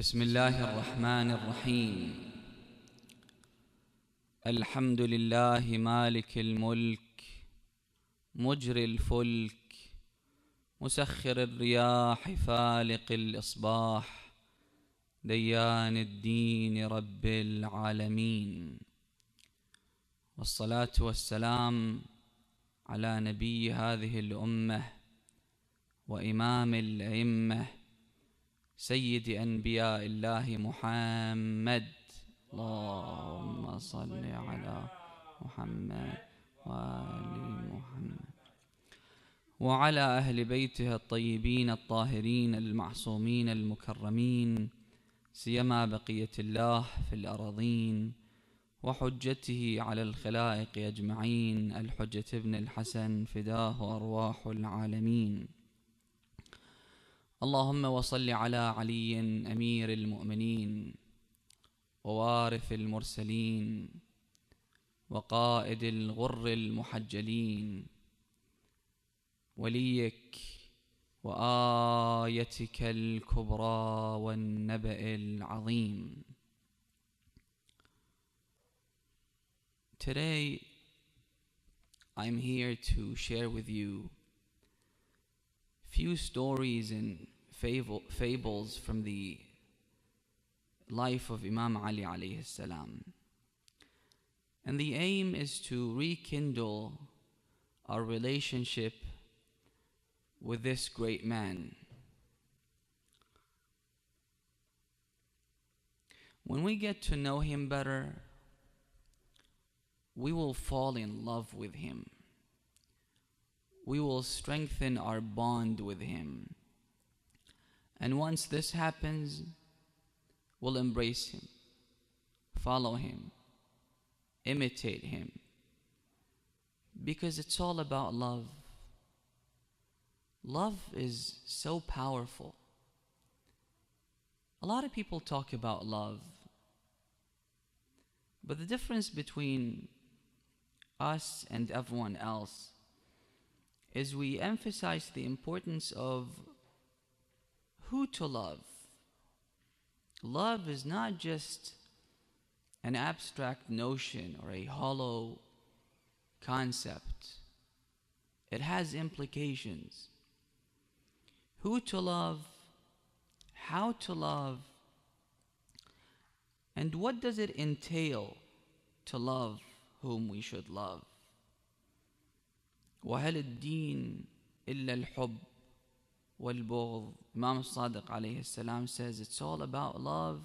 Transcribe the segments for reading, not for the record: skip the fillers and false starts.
بسم الله الرحمن الرحيم. الحمد لله مالك الملك مجري الفلك مسخر الرياح فالق الإصباح ديان الدين رب العالمين، والصلاة والسلام على نبي هذه الأمة وإمام الأئمة سيد أنبياء الله محمد. اللهم صل على محمد وآل محمد وعلى أهل بيته الطيبين الطاهرين المعصومين المكرمين، سيما بقية الله في الأراضين وحجته على الخلائق أجمعين، الحجة ابن الحسن فداه أرواح العالمين. اللهم وصل على علي أمير المؤمنين ووارث المرسلين وقائد الغر المحجلين، وليك وآيتك الكبرى والنبأ العظيم. Today I'm here to share with you few stories and fables from the life of Imam Ali alayhi salam. And the aim is to rekindle our relationship with this great man. When we get to know him better, we will fall in love with him. We will strengthen our bond with him. And once this happens, we'll embrace him, follow him, imitate him. Because it's all about love. Love is so powerful. A lot of people talk about love, but the difference between us and everyone else is we emphasize the importance of who to love. Love is not just an abstract notion or a hollow concept. It has implications. Who to love, how to love, and what does it entail to love whom we should love. وهل الدين إلا الحب والبغض. Imam Sadiq alayhi salam says it's all about love.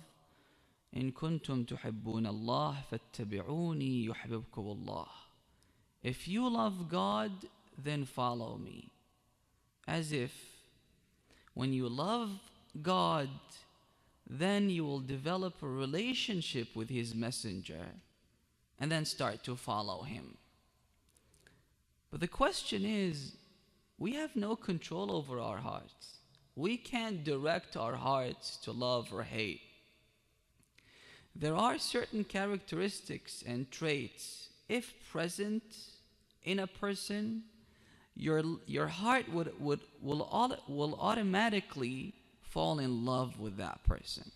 إن كنتم تحبون الله فاتبعوني يحببكم الله. If you love God, then follow me. As if when you love God, then you will develop a relationship with His messenger and then start to follow him. But the question is, we have no control over our hearts. We can't direct our hearts to love or hate. There are certain characteristics and traits, if present in a person, your heart will automatically fall in love with that person.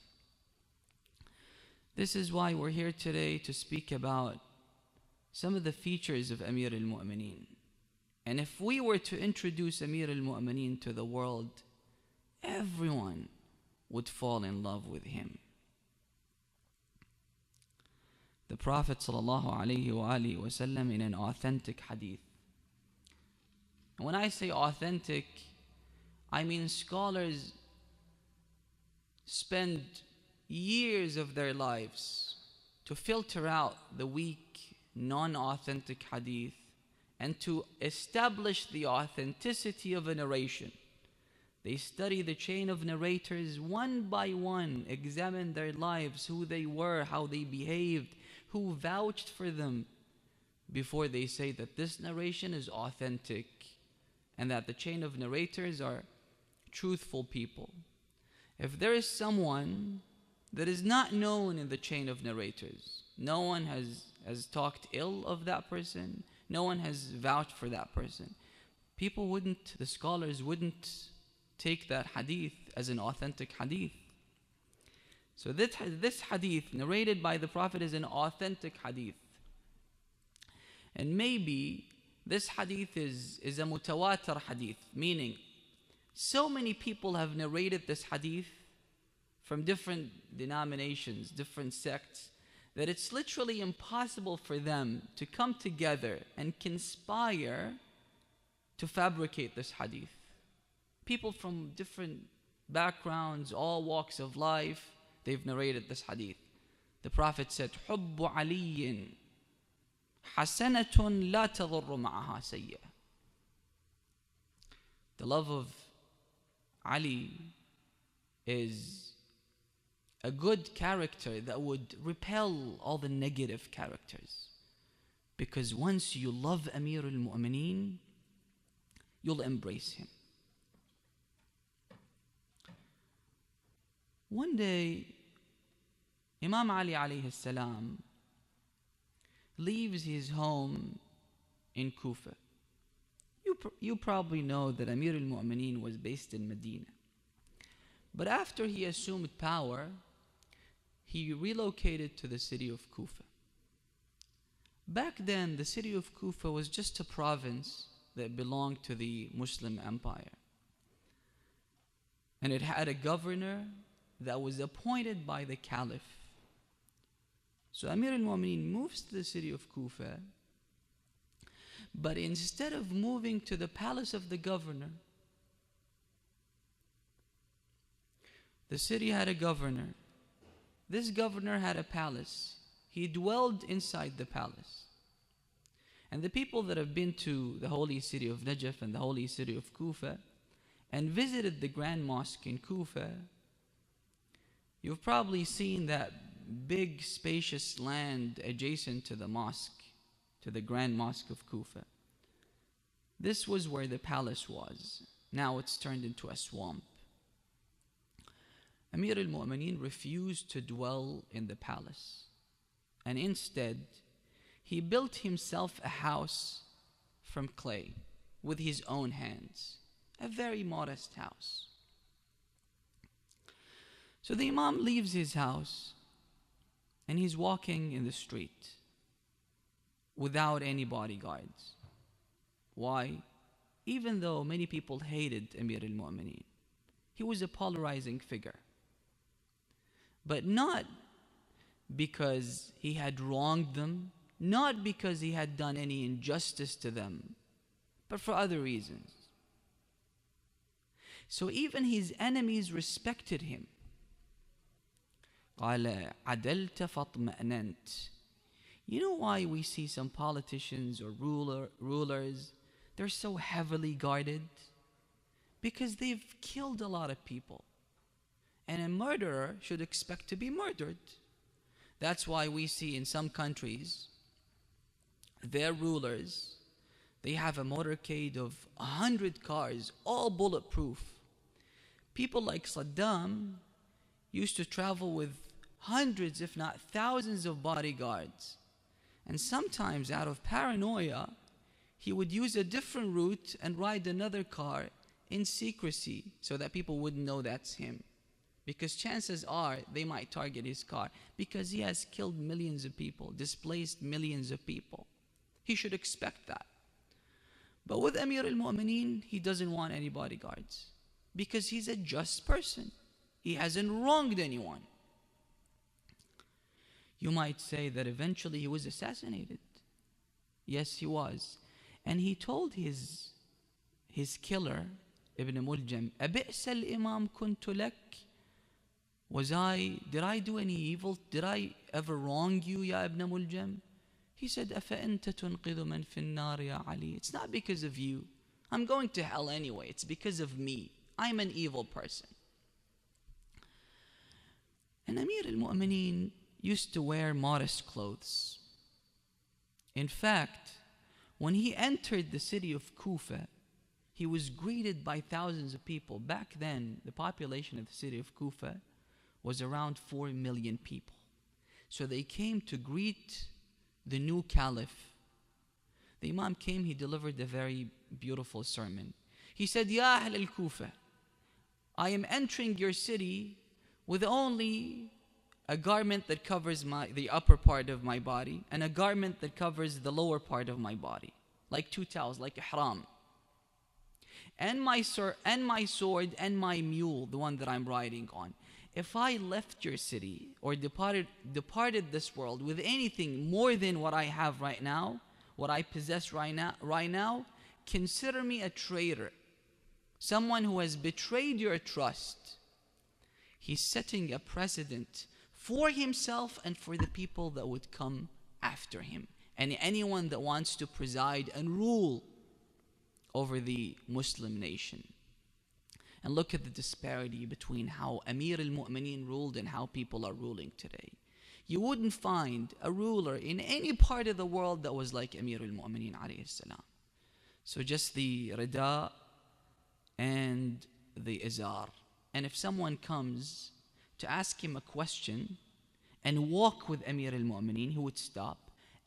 This is why we're here today to speak about some of the features of Amir al-Mu'mineen. And if we were to introduce Amir al-Mu'mineen to the world, everyone would fall in love with him. The Prophet ﷺ in an authentic hadith. And when I say authentic, I mean scholars spend years of their lives to filter out the weak, non-authentic hadith and to establish the authenticity of a narration. They study the chain of narrators one by one, examine their lives, who they were, how they behaved, who vouched for them, before they say that this narration is authentic and that the chain of narrators are truthful people. If there is someone that is not known in the chain of narrators, no one has talked ill of that person, no one has vouched for that person, the scholars wouldn't take that hadith as an authentic hadith. So this hadith narrated by the Prophet is an authentic hadith. And maybe this hadith is a mutawatir hadith, meaning so many people have narrated this hadith from different denominations, different sects, that it's literally impossible for them to come together and conspire to fabricate this hadith. People from different backgrounds, all walks of life, they've narrated this hadith. The Prophet said, حُبُّ عَلِيٍّ حَسَنَةٌ لَا تَضُرُّ مَعَهَا سَيِّئَةٌ. The love of Ali is a good character that would repel all the negative characters. Because once you love Amir al-Mu'mineen, you'll embrace him. One day, Imam Ali alayhi salam leaves his home in Kufa. You probably know that Amir al-Mu'mineen was based in Medina. But after he assumed power, he relocated to the city of Kufa. Back then, the city of Kufa was just a province that belonged to the Muslim Empire. And it had a governor that was appointed by the Caliph. So Amir al-Mu'mineen moves to the city of Kufa, but instead of moving to the palace of the governor, the city had a governor. This governor had a palace. He dwelled inside the palace. And the people that have been to the holy city of Najaf and the holy city of Kufa and visited the Grand Mosque in Kufa, you've probably seen that big spacious land adjacent to the mosque, to the Grand Mosque of Kufa. This was where the palace was. Now it's turned into a swamp. Amir al-Mu'mineen refused to dwell in the palace, and instead he built himself a house from clay with his own hands, a very modest house. So the Imam leaves his house and he's walking in the street without any bodyguards. Why? Even though many people hated Amir al-Mu'mineen, he was a polarizing figure. But not because he had wronged them, not because he had done any injustice to them, but for other reasons. So even his enemies respected him. قال عدلت فاطمأننت. You know why we see some politicians or rulers, they're so heavily guarded? Because they've killed a lot of people. And a murderer should expect to be murdered. That's why we see in some countries, their rulers, they have a motorcade of 100 cars, all bulletproof. People like Saddam used to travel with hundreds, if not thousands of bodyguards. And sometimes out of paranoia, he would use a different route and ride another car in secrecy so that people wouldn't know that's him. Because chances are they might target his car because he has killed millions of people, displaced millions of people. He should expect that. But with Amir al-Mu'mineen, he doesn't want any bodyguards because he's a just person. He hasn't wronged anyone. You might say that eventually he was assassinated. Yes, he was. And he told his killer, Ibn Muljam, أَبِئْسَ الْإِمَامْ كُنْتُ لَكَ. Did I do any evil? Did I ever wrong you, Ya Ibn Muljam? He said, أَفَأَنْتَ تُنْقِذُ مَنْ فِي النَّارِ يَا عَلِي. It's not because of you. I'm going to hell anyway. It's because of me. I'm an evil person. And Amir al-Mu'mineen used to wear modest clothes. In fact, when he entered the city of Kufa, he was greeted by thousands of people. Back then, the population of the city of Kufa was around 4 million people. So they came to greet the new caliph. The Imam came, he delivered a very beautiful sermon. He said, Ya Ahl al-Kufa, I am entering your city with only a garment that covers the upper part of my body, and a garment that covers the lower part of my body, like two towels, like ihram. And my sword and my mule, the one that I'm riding on. If I left your city or departed this world with anything more than what I have right now, what I possess right now, consider me a traitor, someone who has betrayed your trust. He's setting a precedent for himself and for the people that would come after him, and anyone that wants to preside and rule over the Muslim nation. And look at the disparity between how Amir al-Mu'mineen ruled and how people are ruling today. You wouldn't find a ruler in any part of the world that was like Amir al-Mu'mineen alayhi salam. So just the rida and the izar. And if someone comes to ask him a question and walk with Amir al-Mu'mineen, he would stop,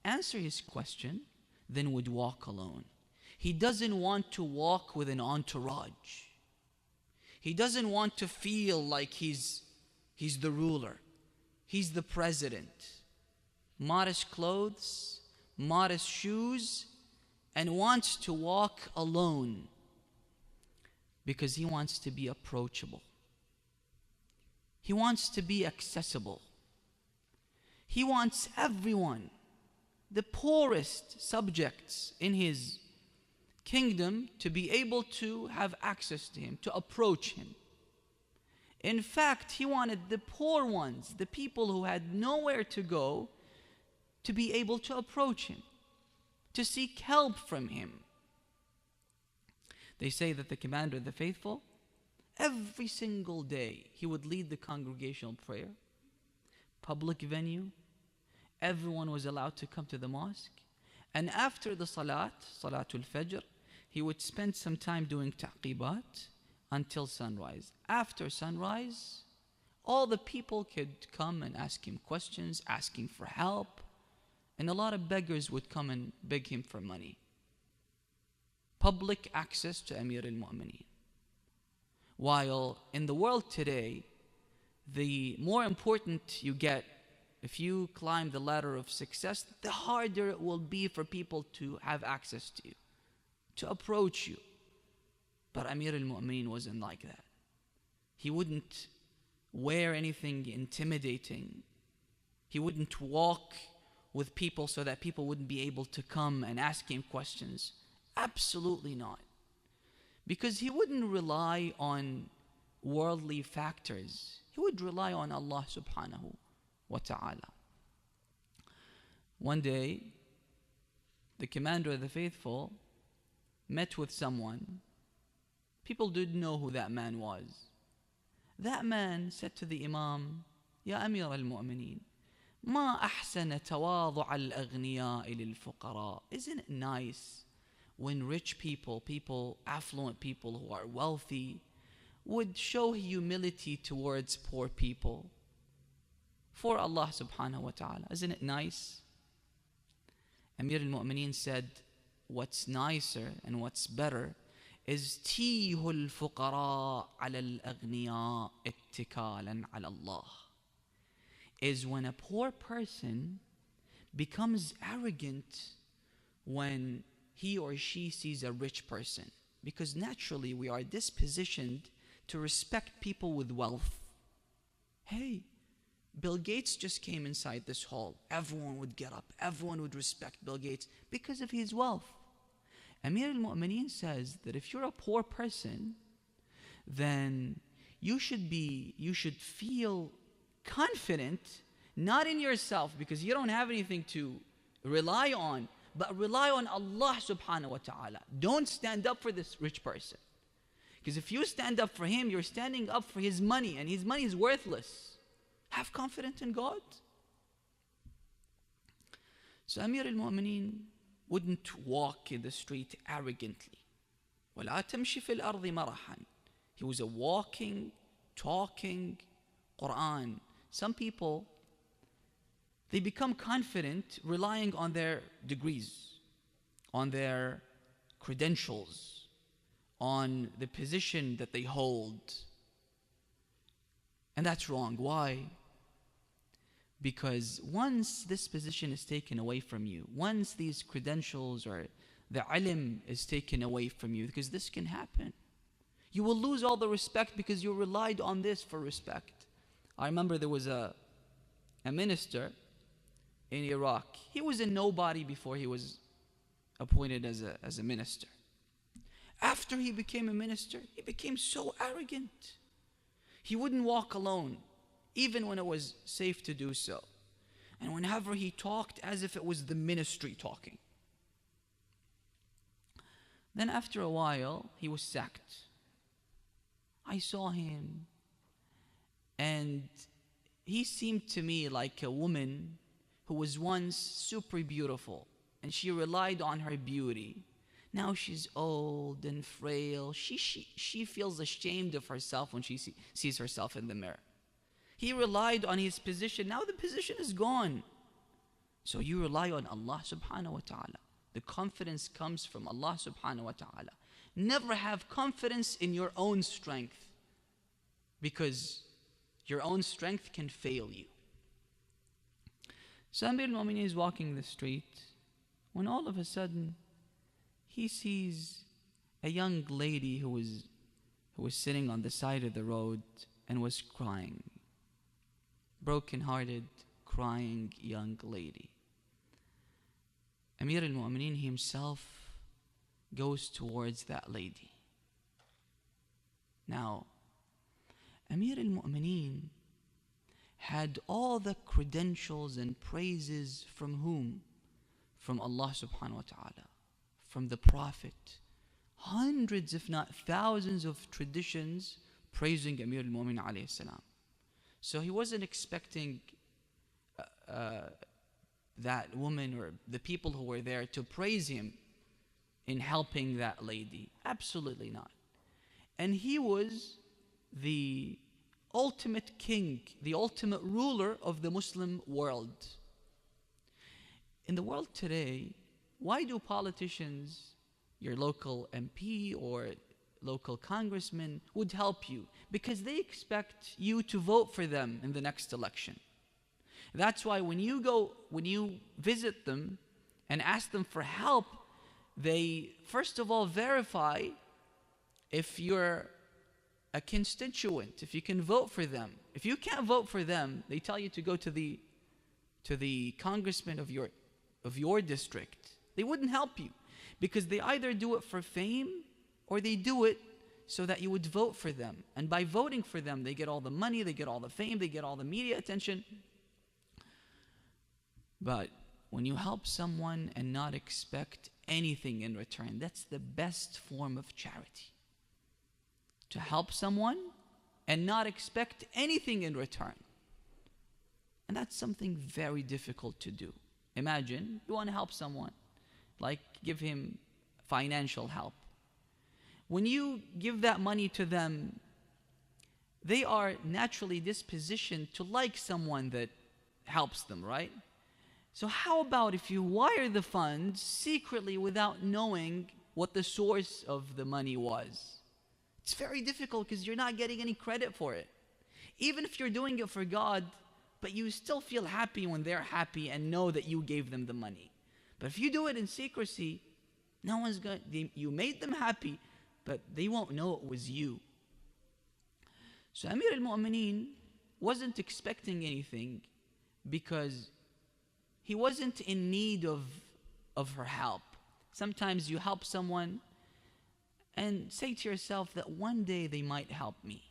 answer his question, then would walk alone. He doesn't want to walk with an entourage. He doesn't want to feel like he's the ruler. He's the president. Modest clothes, modest shoes, and wants to walk alone because he wants to be approachable. He wants to be accessible. He wants everyone, the poorest subjects in his kingdom, to be able to have access to him, to approach him. In fact, he wanted the poor ones, the people who had nowhere to go, to be able to approach him, to seek help from him. They say that the commander of the faithful, every single day, he would lead the congregational prayer, public venue. Everyone was allowed to come to the mosque. And after the Salatul Fajr, he would spend some time doing ta'qibat until sunrise. After sunrise, all the people could come and ask him questions, asking for help. And a lot of beggars would come and beg him for money. Public access to Amir al-Mu'mineen. While in the world today, the more important you get, if you climb the ladder of success, the harder it will be for people to have access to you, to approach you. But Amir al-Mu'mineen wasn't like that. He wouldn't wear anything intimidating. He wouldn't walk with people so that people wouldn't be able to come and ask him questions. Absolutely not. Because he wouldn't rely on worldly factors. He would rely on Allah subhanahu wa ta'ala. One day, the commander of the faithful met with someone. People didn't know who that man was. That man said to the Imam, Ya Amir al-Mu'mineen, ما أحسن تواضع الأغنياء للفقراء. Isn't it nice when rich people, affluent people who are wealthy, would show humility towards poor people for Allah subhanahu wa ta'ala? Isn't it nice? Amir al-Mu'mineen said, what's nicer and what's better is تيه الفقراء على الأغنياء اتكالا على الله. Is when a poor person becomes arrogant when he or she sees a rich person. Because naturally we are dispositioned to respect people with wealth. Hey, Bill Gates just came inside this hall. Everyone would get up. Everyone would respect Bill Gates because of his wealth. Amir al-Mu'mineen says that if you're a poor person, then you should feel confident, not in yourself because you don't have anything to rely on, but rely on Allah subhanahu wa ta'ala. Don't stand up for this rich person. Because if you stand up for him, you're standing up for his money, and his money is worthless. Have confidence in God. So Amir al-Mu'mineen wouldn't walk in the street arrogantly. وَلَا تَمْشِ فِي الْأَرْضِ مَرَحًا. He was a walking, talking Quran. Some people, they become confident relying on their degrees, on their credentials, on the position that they hold. And that's wrong. Why? Because once this position is taken away from you, once these credentials or the ilm is taken away from you, because this can happen, you will lose all the respect because you relied on this for respect. I remember there was a minister in Iraq. He was a nobody before he was appointed as a minister. After he became a minister, he became so arrogant. He wouldn't walk alone, even when it was safe to do so. And whenever he talked, as if it was the ministry talking. Then after a while, he was sacked. I saw him, and he seemed to me like a woman who was once super beautiful, and she relied on her beauty. Now she's old and frail. She feels ashamed of herself when she sees herself in the mirror. He relied on his position. Now the position is gone. So you rely on Allah subhanahu wa ta'ala. The confidence comes from Allah subhanahu wa ta'ala. Never have confidence in your own strength, because your own strength can fail you. So Amir al-Mu'mineen is walking the street when all of a sudden he sees a young lady who was sitting on the side of the road and was crying. Broken-hearted, crying young lady. Amir al-Mu'mineen himself goes towards that lady. Now, Amir al-Mu'mineen had all the credentials and praises from whom? From Allah subhanahu wa ta'ala, from the Prophet. Hundreds, if not thousands of traditions praising Amir al-Mu'mineen alayhi salam. So he wasn't expecting that woman or the people who were there to praise him in helping that lady. Absolutely not. And he was the ultimate king, the ultimate ruler of the Muslim world. In the world today, why do politicians, your local MP or local congressman, would help you? Because they expect you to vote for them in the next election. That's why when you visit them and ask them for help, they first of all verify if you're a constituent, if you can vote for them. If you can't vote for them, they tell you to go to the congressman of your district. They wouldn't help you, because they either do it for fame or they do it so that you would vote for them. And by voting for them, they get all the money, they get all the fame, they get all the media attention. But when you help someone and not expect anything in return, that's the best form of charity. To help someone and not expect anything in return. And that's something very difficult to do. Imagine you want to help someone, like give him financial help. When you give that money to them, they are naturally dispositioned to like someone that helps them, right? So how about if you wire the funds secretly without knowing what the source of the money was? It's very difficult because you're not getting any credit for it. Even if you're doing it for God, but you still feel happy when they're happy and know that you gave them the money. But if you do it in secrecy, no one's going. You made them happy, but they won't know it was you. So Amir al-Mu'mineen wasn't expecting anything because he wasn't in need of her help. Sometimes you help someone and say to yourself that one day they might help me.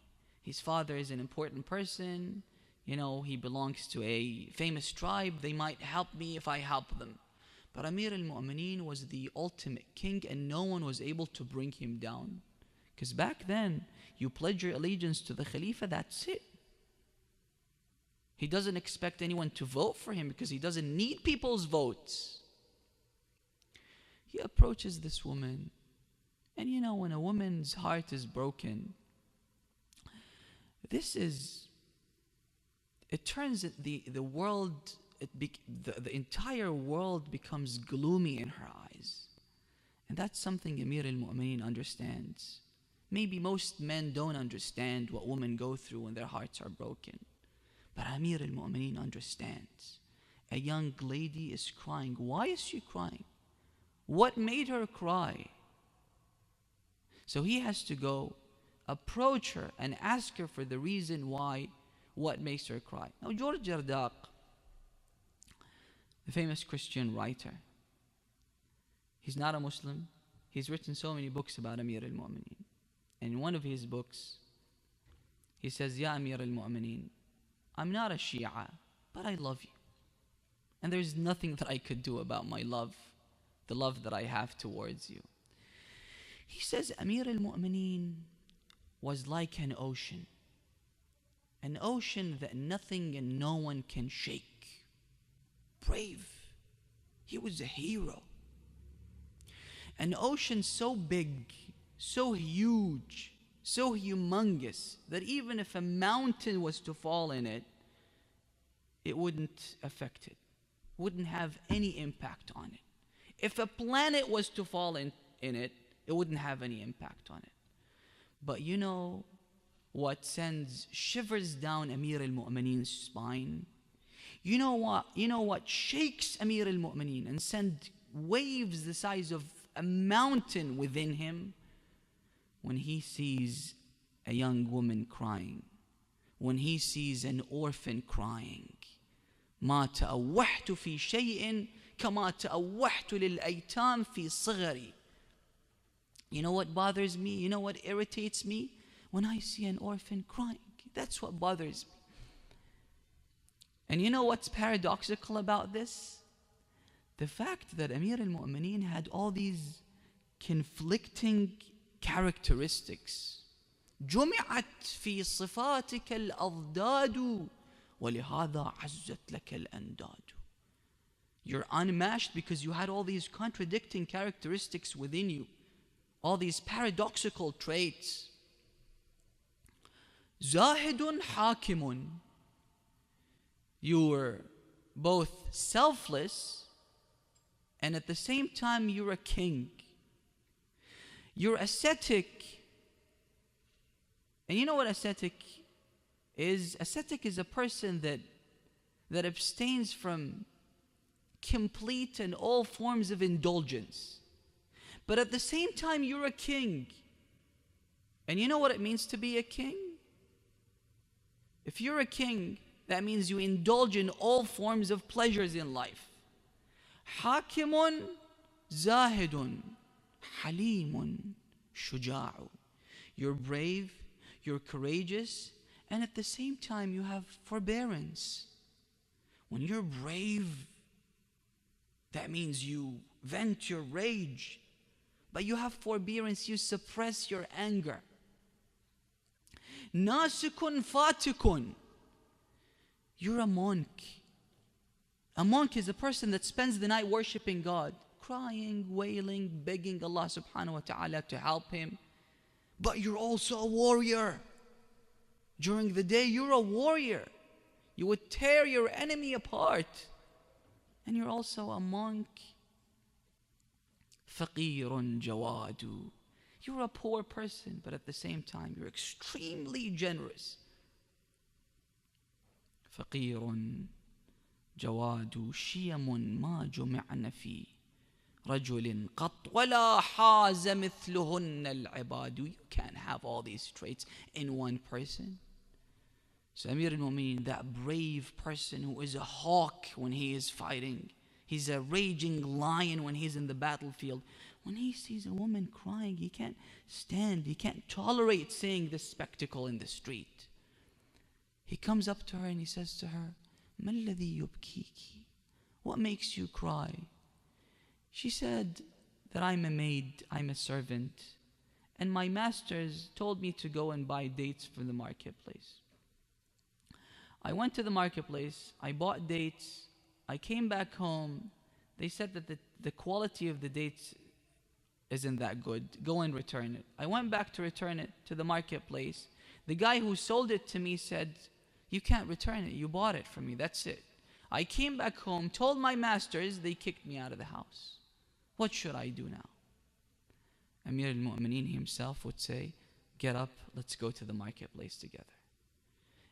His father is an important person. You know, he belongs to a famous tribe. They might help me if I help them. But Amir al-Mu'mineen was the ultimate king, and no one was able to bring him down. Because back then, you pledge your allegiance to the Khalifa, that's it. He doesn't expect anyone to vote for him because he doesn't need people's votes. He approaches this woman. And you know, when a woman's heart is broken, it turns the world, the entire world becomes gloomy in her eyes. And that's something Amir al-Mu'mineen understands. Maybe most men don't understand what women go through when their hearts are broken. But Amir al-Mu'mineen understands. A young lady is crying. Why is she crying? What made her cry? So he has to go approach her and ask her for the reason why, what makes her cry. Now George Jardaq, the famous Christian writer, he's not a Muslim. He's written so many books about Amir al-Mu'mineen. And in one of his books, he says, Ya Amir al-Mu'mineen, I'm not a Shia, but I love you. And there's nothing that I could do about my love, the love that I have towards you. He says Amir al-Mu'mineen was like an ocean that nothing and no one can shake. Brave. He was a hero. An ocean so big, so huge, so humongous, that even if a mountain was to fall in it, it wouldn't affect it, wouldn't have any impact on it. If a planet was to fall in it, it wouldn't have any impact on it. But you know what sends shivers down Amir al-Mu'mineen's spine? You know what shakes Amir al-Mu'mineen and sends waves the size of a mountain within him? When he sees a young woman crying, when he sees an orphan crying. ما تأوحت في شيء كما تأوحت للأيتام في صغري. You know what bothers me? You know what irritates me? When I see an orphan crying. That's what bothers me. And you know what's paradoxical about this? The fact that Amir al-Mu'mineen had all these conflicting characteristics. جمعت في صفاتك الأضداد ولهذا عزت لك الأنداد. You're unmatched because you had all these contradicting characteristics within you. All these paradoxical traits. زاهد حاكم. You were both selfless and at the same time you're a king. You're ascetic. And you know what ascetic is? Ascetic is a person that abstains from complete and all forms of indulgence. But at the same time, you're a king. And you know what it means to be a king? If you're a king, that means you indulge in all forms of pleasures in life. حاكم زاهد حليم شجاع. You're brave, you're courageous, and at the same time you have forbearance. When you're brave, that means you vent your rage, but you have forbearance, you suppress your anger. ناسك فاتك. You're a monk. A monk is a person that spends the night worshiping God, crying, wailing, begging Allah subhanahu wa ta'ala to help him. But you're also a warrior. During the day, you're a warrior. You would tear your enemy apart. And you're also a monk. فقير جواد. You're a poor person, but at the same time, you're extremely generous. فقير جواد شيم ما جمعن في رجل قط ولا حاز مثلهن العباد. You can't have all these traits in one person. So Amir al-Mu'mineen, that brave person who is a hawk when he is fighting, he's a raging lion when he's in the battlefield. When he sees a woman crying, he can't stand, he can't tolerate seeing this spectacle in the street. He comes up to her and he says to her, ما الذي يبكيك? What makes you cry? She said that I'm a maid, I'm a servant, and my masters told me to go and buy dates from the marketplace. I went to the marketplace, I bought dates, I came back home. They said that the quality of the dates isn't that good. Go and return it. I went back to return it to the marketplace. The guy who sold it to me said, you can't return it. You bought it from me. That's it. I came back home, told my masters, they kicked me out of the house. What should I do now? Amir al-Mu'mineen himself would say, get up, let's go to the marketplace together.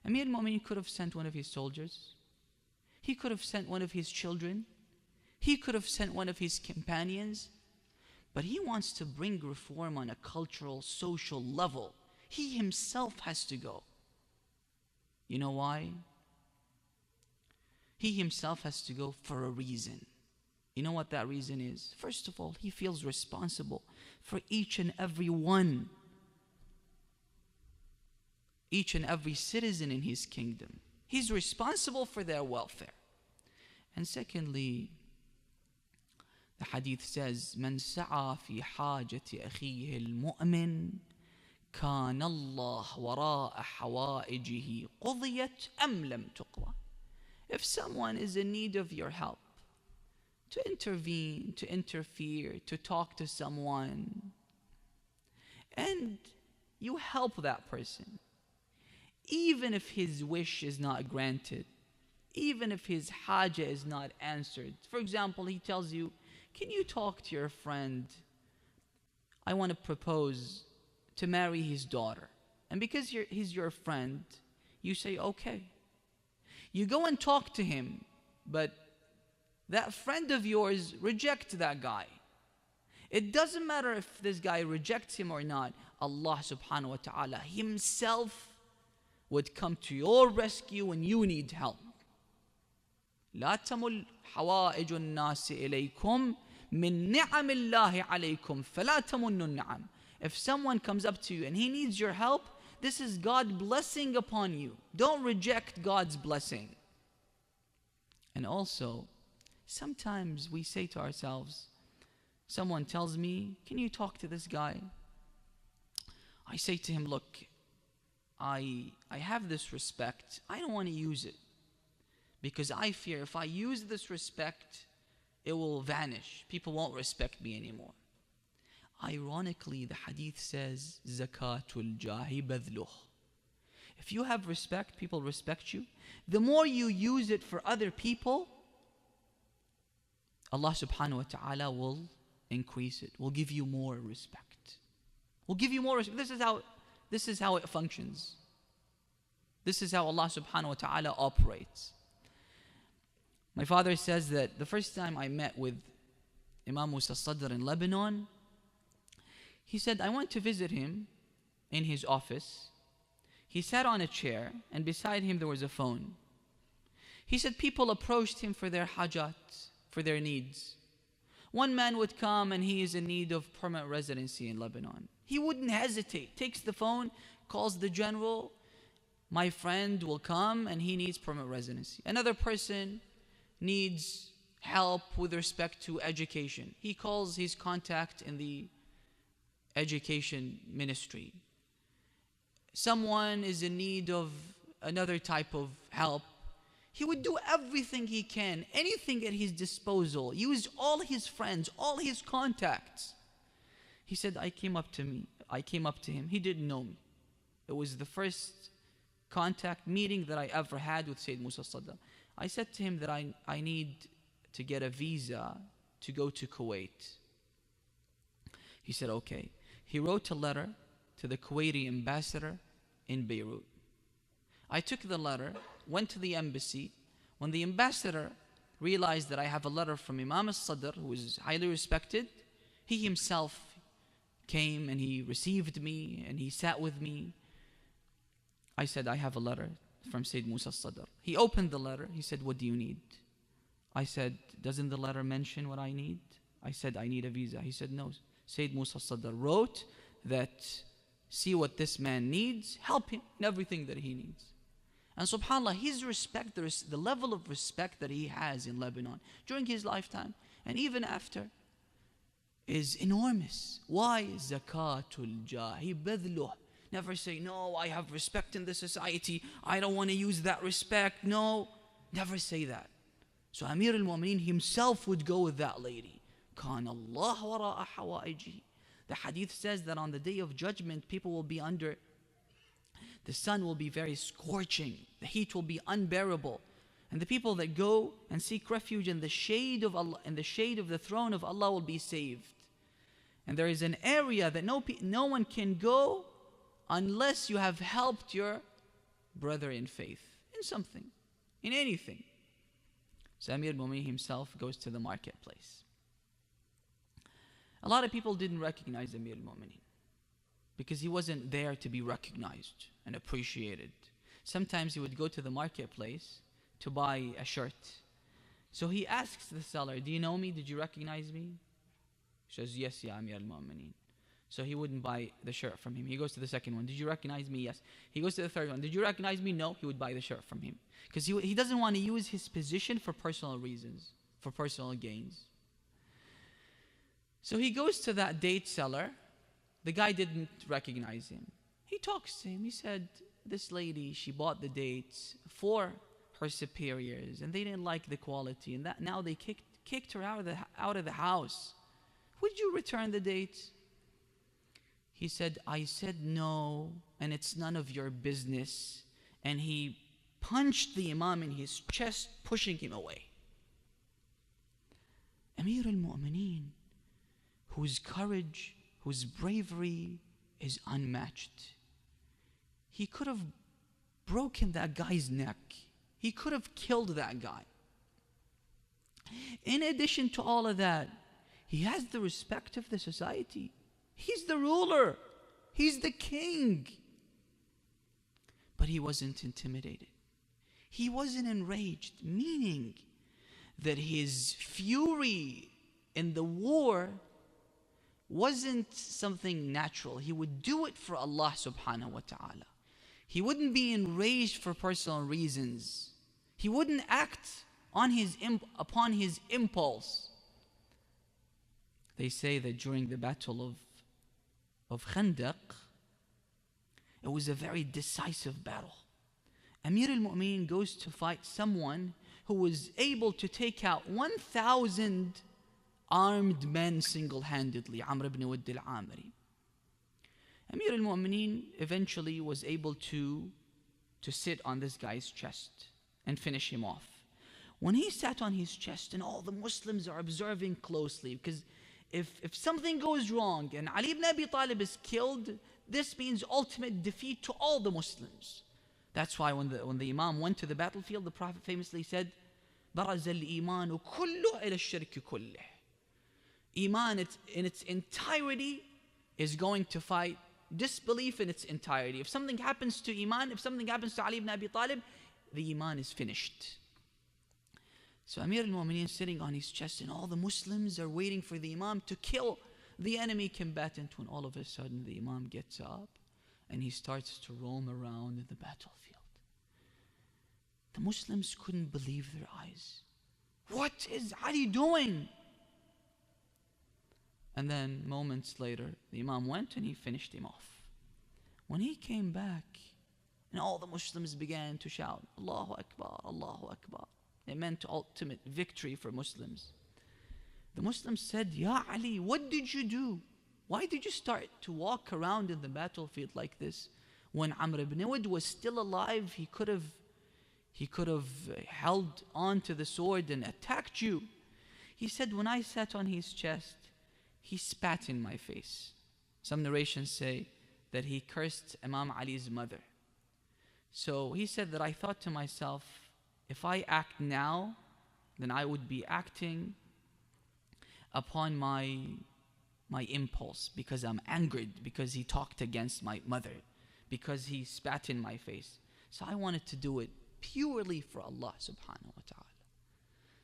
Amir al-Mu'mineen could have sent one of his soldiers. He could have sent one of his children. He could have sent one of his companions. But he wants to bring reform on a cultural, social level. He himself has to go. You know why? He himself has to go for a reason. You know what that reason is? First of all, he feels responsible for each and every one, each and every citizen in his kingdom. He's responsible for their welfare. And secondly, the hadith says, من سعى في حاجة أخيه المؤمن كان الله وراء حوائجه قضيت أم لم تقضى. If someone is in need of your help, to intervene, to interfere, to talk to someone, and you help that person, even if his wish is not granted, even if his haja is not answered. For example, he tells you, can you talk to your friend? I want to propose to marry his daughter. And because he's your friend, you say, okay. You go and talk to him, but that friend of yours rejects that guy. It doesn't matter if this guy rejects him or not. Allah subhanahu wa ta'ala himself would come to your rescue when you need help. لا تمل حوائج الناس إليكم من نعم الله عليكم فلا تمنوا النعم. If someone comes up to you and he needs your help, this is God blessing upon you. Don't reject God's blessing. And also, sometimes we say to ourselves, someone tells me, can you talk to this guy? I say to him, look, I have this respect. I don't want to use it. Because I fear if I use this respect, it will vanish. People won't respect me anymore. Ironically, the hadith says, Zakatul Jahi badluh. If you have respect, people respect you. The more you use it for other people, Allah subhanahu wa ta'ala will increase it, will give you more respect. Will give you more respect. This is how it functions. This is how Allah subhanahu wa ta'ala operates. My father says that the first time I met with Imam Musa Sadr in Lebanon, he said, I went to visit him in his office. He sat on a chair, and beside him there was a phone. He said people approached him for their hajat, for their needs. One man would come and he is in need of permanent residency in Lebanon. He wouldn't hesitate, takes the phone, calls the general, my friend will come and he needs permanent residency. Another person needs help with respect to education. He calls his contact in the education ministry. Someone is in need of another type of help. He would do everything he can, anything at his disposal, use all his friends, all his contacts. He said, I came up to him. He didn't know me. It was the first contact meeting that I ever had with Sayyid Musa Sadr. I said to him that I need to get a visa to go to Kuwait. He said, okay. He wrote a letter to the Kuwaiti ambassador in Beirut. I took the letter, went to the embassy. When the ambassador realized that I have a letter from Imam al-Sadr, who is highly respected, he himself came and he received me and he sat with me. I said, I have a letter from Sayyid Musa Sadr. He opened the letter. He said, what do you need? I said, doesn't the letter mention what I need? I said, I need a visa. He said, no. Sayyid Musa Sadr wrote that, see what this man needs, help him in everything that he needs. And subhanAllah, his respect, the level of respect that he has in Lebanon during his lifetime and even after is enormous. Why? Zakatul Jahi badluh. Never say, no, I have respect in this society, I don't want to use that respect. No, never say that. So Amir al-Mu'mineen himself would go with that lady. Kan Allah wara'a hawaijihi. The hadith says that on the day of judgment, people will be under, the sun will be very scorching, the heat will be unbearable. And the people that go and seek refuge in the shade of Allah, in the shade of the throne of Allah, will be saved. And there is an area that no one can go unless you have helped your brother in faith, in something, in anything. So Amir al-Mu'mineen himself goes to the marketplace. A lot of people didn't recognize Amir al-Mu'mineen because he wasn't there to be recognized and appreciated. Sometimes he would go to the marketplace to buy a shirt. So he asks the seller, "Do you know me? Did you recognize me?" He says, "Yes, ya Amir al-Mu'mineen." So he wouldn't buy the shirt from him. He goes to the second one. "Did you recognize me?" "Yes." He goes to the third one. "Did you recognize me?" "No." He would buy the shirt from him. Because he doesn't want to use his position for personal reasons, for personal gains. So he goes to that date seller. The guy didn't recognize him. He talks to him. He said, "This lady, she bought the dates for her superiors, and they didn't like the quality, and that now they kicked her out of the house. Would you return the dates?" He said, "I said no, and it's none of your business." And he punched the Imam in his chest, pushing him away. Amir al-Mu'mineen, whose courage, whose bravery is unmatched. He could have broken that guy's neck. He could have killed that guy. In addition to all of that, he has the respect of the society. He's the ruler. He's the king. But he wasn't intimidated. He wasn't enraged, meaning that his fury in the war wasn't something natural. He would do it for Allah subhanahu wa ta'ala. He wouldn't be enraged for personal reasons. He wouldn't act on upon his impulse. They say that during the battle of Khandaq, it was a very decisive battle. Amir al-Mu'mineen goes to fight someone who was able to take out 1,000 armed men single-handedly, Amr ibn Wadd al-Amiri. Amir al-Mu'mineen eventually was able to sit on this guy's chest and finish him off. When he sat on his chest and all the Muslims are observing closely, because if something goes wrong and Ali ibn Abi Talib is killed, this means ultimate defeat to all the Muslims. That's why when the Imam went to the battlefield, the Prophet famously said, "بَرَزَ الْإِيمَانُ كُلُّهُ إِلَى الشِّرْكِ كُلِّهِ." Iman in its entirety is going to fight disbelief in its entirety. If something happens to Iman, if something happens to Ali ibn Abi Talib, the Iman is finished. So Amir al-Mu'mineen sitting on his chest and all the Muslims are waiting for the Imam to kill the enemy combatant, when all of a sudden the Imam gets up and he starts to roam around in the battlefield. The Muslims couldn't believe their eyes. What is Ali doing? And then moments later, the Imam went and he finished him off. When he came back, and all the Muslims began to shout, "Allahu Akbar, Allahu Akbar." It meant ultimate victory for Muslims. The Muslims said, "Ya Ali, what did you do? Why did you start to walk around in the battlefield like this? When Amr ibn Wadd was still alive, he could have held on to the sword and attacked you." He said, "When I sat on his chest, he spat in my face." Some narrations say that he cursed Imam Ali's mother. So he said that I thought to myself, if I act now, then I would be acting upon my impulse, because I'm angered, because he talked against my mother, because he spat in my face. So I wanted to do it purely for Allah subhanahu wa ta'ala.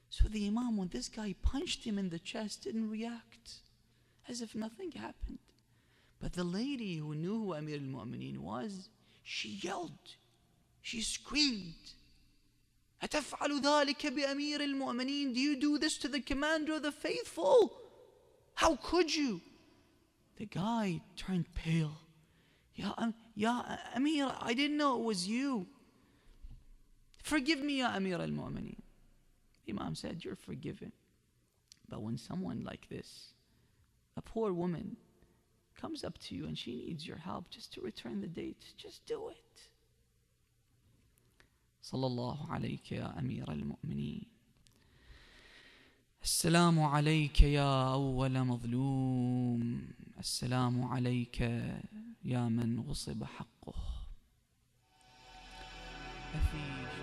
So the Imam, when this guy punched him in the chest, didn't react, as if nothing happened. But the lady who knew who Amir al-Mu'mineen was, she yelled, she screamed, "أتفعل ذلك بأمير المؤمنين? Do you do this to the commander of the faithful? How could you?" The guy turned pale. Ya Amir, I didn't know it was you. "Forgive me, Ya Amir al-Mu'mineen." Imam said, "You're forgiven. But when someone like this, a poor woman, comes up to you and she needs your help just to return the date, just do it." Sallallahu alayka ya Amir al-Mu'mineen. السلام عليك يا أول مظلوم. السلام عليك يا من غصب حقه. أفيش